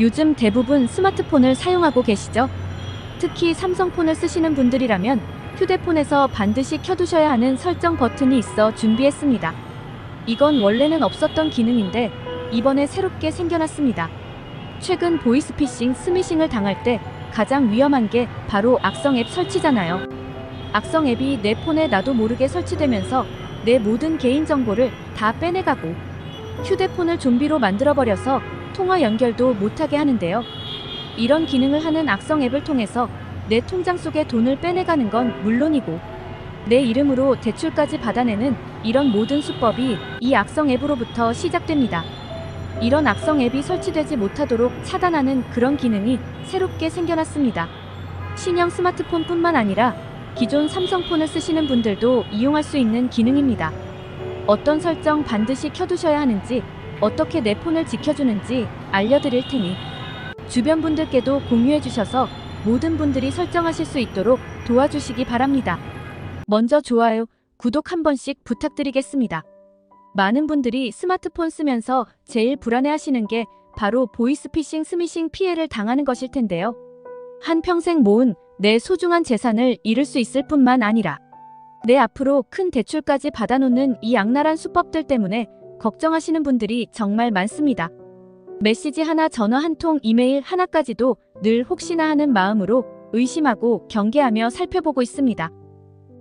요즘 대부분 스마트폰을 사용하고 계시죠? 특히 삼성폰을 쓰시는 분들이라면 휴대폰에서 반드시 켜두셔야 하는 설정 버튼이 있어 준비했습니다. 이건 원래는 없었던 기능인데 이번에 새롭게 생겨났습니다. 최근 보이스피싱, 스미싱을 당할 때 가장 위험한 게 바로 악성 앱 설치잖아요. 악성 앱이 내 폰에 나도 모르게 설치되면서 내 모든 개인정보를 다 빼내가고 휴대폰을 좀비로 만들어버려서 통화 연결도 못하게 하는데요. 이런 기능을 하는 악성 앱을 통해서 내 통장 속에 돈을 빼내가는 건 물론이고 내 이름으로 대출까지 받아내는 이런 모든 수법이 이 악성 앱으로부터 시작됩니다. 이런 악성 앱이 설치되지 못하도록 차단하는 그런 기능이 새롭게 생겨났습니다. 신형 스마트폰뿐만 아니라 기존 삼성폰을 쓰시는 분들도 이용할 수 있는 기능입니다. 어떤 설정 반드시 켜두셔야 하는지, 어떻게 내 폰을 지켜주는지 알려드릴 테니 주변 분들께도 공유해 주셔서 모든 분들이 설정하실 수 있도록 도와주시기 바랍니다. 먼저 좋아요, 구독 한 번씩 부탁드리겠습니다. 많은 분들이 스마트폰 쓰면서 제일 불안해하시는 게 바로 보이스피싱, 스미싱 피해를 당하는 것일 텐데요. 한평생 모은 내 소중한 재산을 잃을 수 있을 뿐만 아니라 내 앞으로 큰 대출까지 받아놓는 이 악랄한 수법들 때문에 걱정하시는 분들이 정말 많습니다. 메시지 하나, 전화 한 통, 이메일 하나까지도 늘 혹시나 하는 마음으로 의심하고 경계하며 살펴보고 있습니다.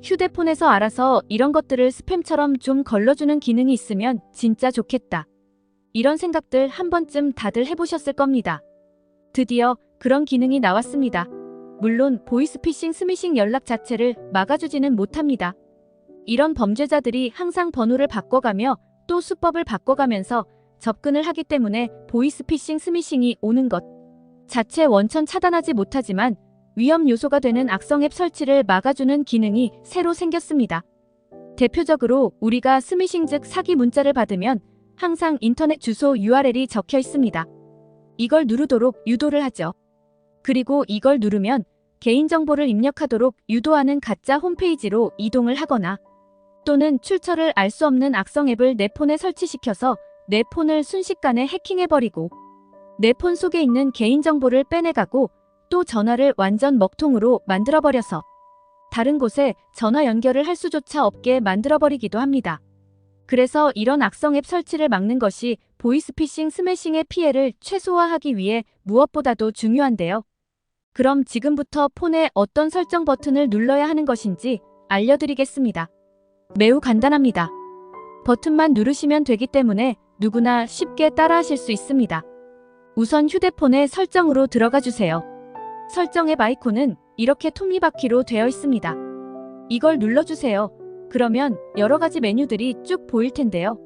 휴대폰에서 알아서 이런 것들을 스팸처럼 좀 걸러주는 기능이 있으면 진짜 좋겠다. 이런 생각들 한 번쯤 다들 해보셨을 겁니다. 드디어 그런 기능이 나왔습니다. 물론 보이스피싱, 스미싱 연락 자체를 막아주지는 못합니다. 이런 범죄자들이 항상 번호를 바꿔가며 또 수법을 바꿔가면서 접근을 하기 때문에 보이스피싱, 스미싱이 오는 것 자체 원천 차단하지 못하지만 위험 요소가 되는 악성 앱 설치를 막아주는 기능이 새로 생겼습니다. 대표적으로 우리가 스미싱 즉 사기 문자를 받으면 항상 인터넷 주소 URL이 적혀 있습니다. 이걸 누르도록 유도를 하죠. 그리고 이걸 누르면 개인정보를 입력하도록 유도하는 가짜 홈페이지로 이동을 하거나 또는 출처를 알 수 없는 악성 앱을 내 폰에 설치시켜서 내 폰을 순식간에 해킹해버리고 내 폰 속에 있는 개인정보를 빼내가고 또 전화를 완전 먹통으로 만들어버려서 다른 곳에 전화 연결을 할 수조차 없게 만들어버리기도 합니다. 그래서 이런 악성 앱 설치를 막는 것이 보이스피싱, 스매싱의 피해를 최소화하기 위해 무엇보다도 중요한데요. 그럼 지금부터 폰에 어떤 설정 버튼을 눌러야 하는 것인지 알려드리겠습니다. 매우 간단합니다. 버튼만 누르시면 되기 때문에 누구나 쉽게 따라하실 수 있습니다. 우선 휴대폰에 설정으로 들어가 주세요. 설정 앱 아이콘은 이렇게 톱니바퀴로 되어 있습니다. 이걸 눌러주세요. 그러면 여러 가지 메뉴들이 쭉 보일 텐데요.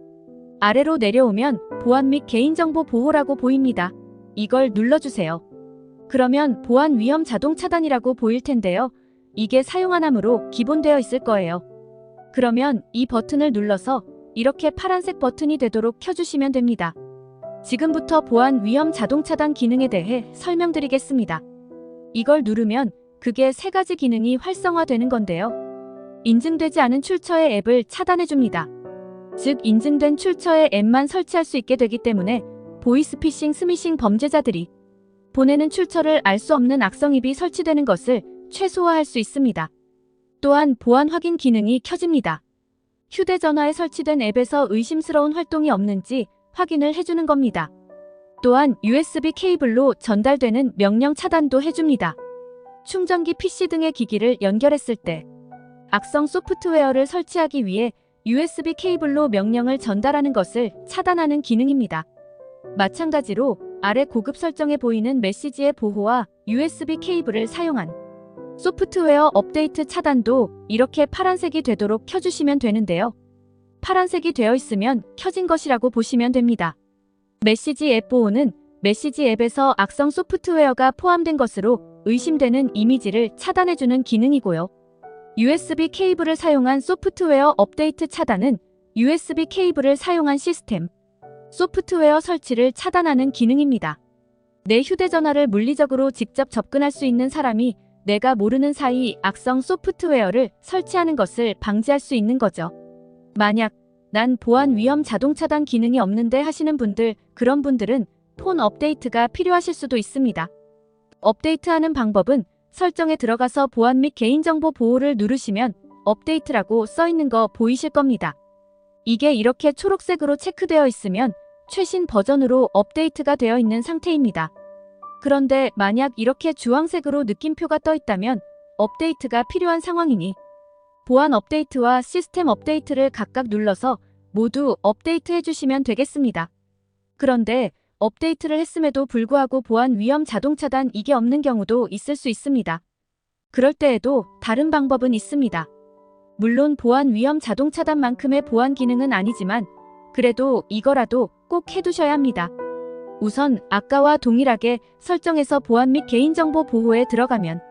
아래로 내려오면 보안 및 개인정보 보호라고 보입니다. 이걸 눌러주세요. 그러면 보안 위험 자동 차단이라고 보일 텐데요. 이게 사용 안 함으로 기본되어 있을 거예요. 그러면 이 버튼을 눌러서 이렇게 파란색 버튼이 되도록 켜주시면 됩니다. 지금부터 보안 위험 자동 차단 기능에 대해 설명드리겠습니다. 이걸 누르면 그게 세 가지 기능이 활성화되는 건데요. 인증되지 않은 출처의 앱을 차단해줍니다. 즉 인증된 출처의 앱만 설치할 수 있게 되기 때문에 보이스피싱, 스미싱 범죄자들이 보내는 출처를 알 수 없는 악성 앱이 설치되는 것을 최소화할 수 있습니다. 또한 보안 확인 기능이 켜집니다. 휴대전화에 설치된 앱에서 의심스러운 활동이 없는지 확인을 해주는 겁니다. 또한 USB 케이블로 전달되는 명령 차단도 해줍니다. 충전기, PC 등의 기기를 연결했을 때 악성 소프트웨어를 설치하기 위해 USB 케이블로 명령을 전달하는 것을 차단하는 기능입니다. 마찬가지로 아래 고급 설정에 보이는 메시지의 보호와 USB 케이블을 사용한 소프트웨어 업데이트 차단도 이렇게 파란색이 되도록 켜주시면 되는데요. 파란색이 되어 있으면 켜진 것이라고 보시면 됩니다. 메시지 앱 보호는 메시지 앱에서 악성 소프트웨어가 포함된 것으로 의심되는 이미지를 차단해주는 기능이고요. USB 케이블을 사용한 소프트웨어 업데이트 차단은 USB 케이블을 사용한 시스템, 소프트웨어 설치를 차단하는 기능입니다. 내 휴대전화를 물리적으로 직접 접근할 수 있는 사람이 내가 모르는 사이 악성 소프트웨어를 설치하는 것을 방지할 수 있는 거죠. 만약 난 보안 위험 자동 차단 기능이 없는데 하시는 분들, 그런 분들은 폰 업데이트가 필요하실 수도 있습니다. 업데이트하는 방법은 설정에 들어가서 보안 및 개인정보 보호를 누르시면 업데이트라고 써 있는 거 보이실 겁니다. 이게 이렇게 초록색으로 체크되어 있으면 최신 버전으로 업데이트가 되어 있는 상태입니다. 그런데 만약 이렇게 주황색으로 느낌표가 떠 있다면 업데이트가 필요한 상황이니 보안 업데이트와 시스템 업데이트를 각각 눌러서 모두 업데이트 해주시면 되겠습니다. 그런데 업데이트를 했음에도 불구하고 보안 위험 자동 차단 이게 없는 경우도 있을 수 있습니다. 그럴 때에도 다른 방법은 있습니다. 물론 보안 위험 자동 차단만큼의 보안 기능은 아니지만 그래도 이거라도 꼭 해두셔야 합니다. 우선 아까와 동일하게 설정에서 보안 및 개인정보 보호에 들어가면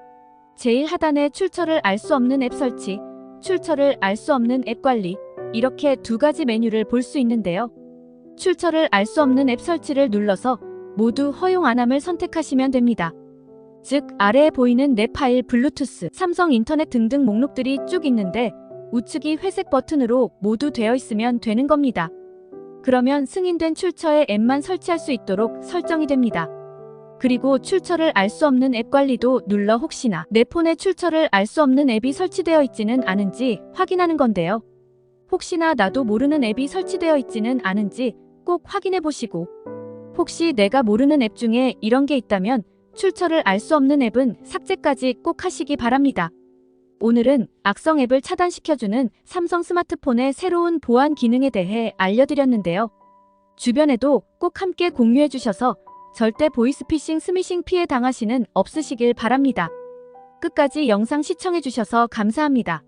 제일 하단에 출처를 알 수 없는 앱 설치, 출처를 알 수 없는 앱 관리 이렇게 두 가지 메뉴를 볼 수 있는데요. 출처를 알 수 없는 앱 설치를 눌러서 모두 허용 안함을 선택하시면 됩니다. 즉 아래에 보이는 내 파일, 블루투스, 삼성 인터넷 등등 목록들이 쭉 있는데 우측이 회색 버튼으로 모두 되어 있으면 되는 겁니다. 그러면 승인된 출처의 앱만 설치할 수 있도록 설정이 됩니다. 그리고 출처를 알 수 없는 앱 관리도 눌러 혹시나 내 폰에 출처를 알 수 없는 앱이 설치되어 있지는 않은지 확인하는 건데요. 혹시나 나도 모르는 앱이 설치되어 있지는 않은지 꼭 확인해 보시고 혹시 내가 모르는 앱 중에 이런 게 있다면 출처를 알 수 없는 앱은 삭제까지 꼭 하시기 바랍니다. 오늘은 악성 앱을 차단시켜주는 삼성 스마트폰의 새로운 보안 기능에 대해 알려드렸는데요. 주변에도 꼭 함께 공유해 주셔서 절대 보이스피싱 스미싱 피해 당하시는 없으시길 바랍니다. 끝까지 영상 시청해 주셔서 감사합니다.